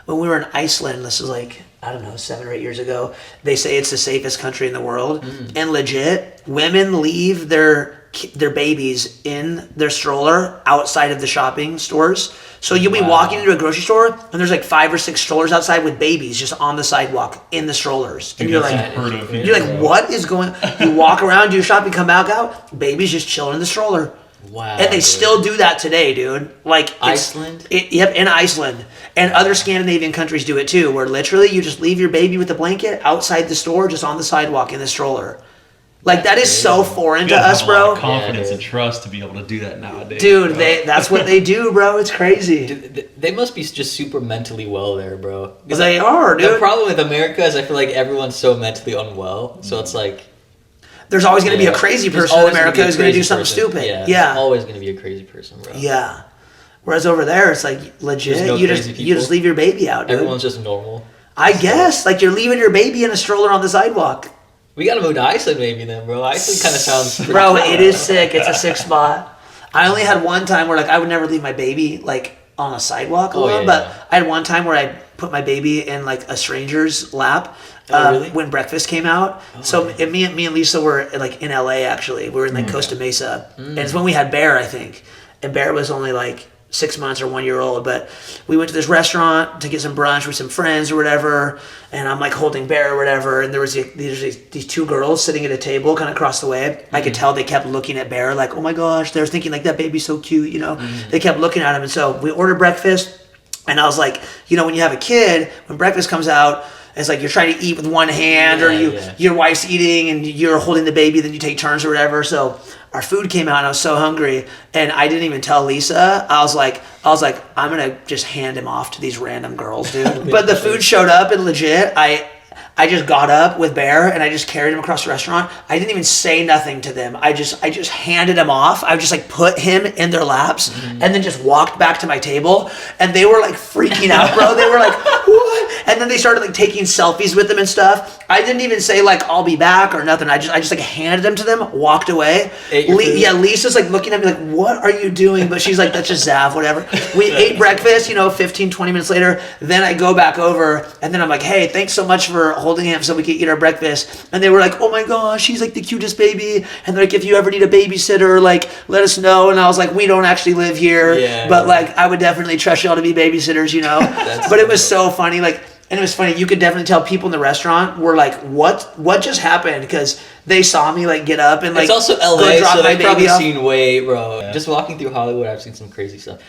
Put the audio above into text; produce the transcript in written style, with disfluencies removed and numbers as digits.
when we were in Iceland, this was like, I don't know, 7 or 8 years ago, they say it's the safest country in the world. And legit, women leave their babies in their stroller outside of the shopping stores. So you'll be walking into a grocery store and there's like 5 or 6 strollers outside with babies just on the sidewalk in the strollers. And you're like, what is going? You walk around, do your shopping, come back out, babies just chilling in the stroller. Wow. And they still do that today, dude. Like Iceland? Yep, in Iceland. And other Scandinavian countries do it too, where literally you just leave your baby with the blanket outside the store, just on the sidewalk in the stroller. Like, that is so foreign to us, bro. You have a lot of confidence and trust to be able to do that nowadays. Dude, that's what they do, bro. It's crazy. Dude, they must be just super mentally well there, bro. They are, dude. The problem with America is I feel like everyone's so mentally unwell. So it's like... There's always going to be a crazy person in America who's going to do something stupid. Yeah. There's always going to be a crazy person, bro. Yeah. Whereas over there, it's like legit. No you just leave your baby out, dude. Everyone's just normal. I guess. Like, you're leaving your baby in a stroller on the sidewalk. We gotta move to Iceland maybe then, bro. Iceland kind of sounds pretty Bro, cool. it is sick. It's a sick spot. I only had one time where, like, I would never leave my baby, like, on a sidewalk alone. But I had one time where I put my baby in, like, a stranger's lap. Really? When breakfast came out. Me and Lisa were like in LA actually. We were in like Costa Mesa. And it's when we had Bear, I think. And Bear was only like 6 months or 1 year old. But we went to this restaurant to get some brunch with some friends or whatever. And I'm like holding Bear or whatever. And there was these 2 girls sitting at a table kind of across the way. I could tell they kept looking at Bear like, oh my gosh, they're thinking like that baby's so cute, you know. They kept looking at him. And so we ordered breakfast. And I was like, you know, when you have a kid, when breakfast comes out, it's like you're trying to eat with one hand, or your wife's eating and you're holding the baby, then you take turns or whatever. So our food came out and I was so hungry, and I didn't even tell Lisa. I was like, I'm gonna just hand him off to these random girls, dude. But the food showed up, and legit, I just got up with Bear and I just carried him across the restaurant. I didn't even say nothing to them. I just handed him off. I just like put him in their laps and then just walked back to my table, and they were like freaking out, bro. They were like, what? And then they started like taking selfies with them and stuff. I didn't even say like, I'll be back or nothing. I just like handed them to them, walked away. Lisa's like looking at me like, what are you doing? But she's like, that's just Zav, whatever. We ate breakfast, 15, 20 minutes later. Then I go back over and then I'm like, hey, thanks so much for holding him so we could eat our breakfast. And they were like, oh my gosh, he's like the cutest baby. And they're like, if you ever need a babysitter, like let us know. And I was like, we don't actually live here, but like I would definitely trust y'all to be babysitters, But it was so funny, like, and it was funny, you could definitely tell people in the restaurant were like, what just happened? Because they saw me like get up and like, it's also LA, drop so my they've probably baby off. seen way, bro. Just walking through Hollywood, I've seen some crazy stuff.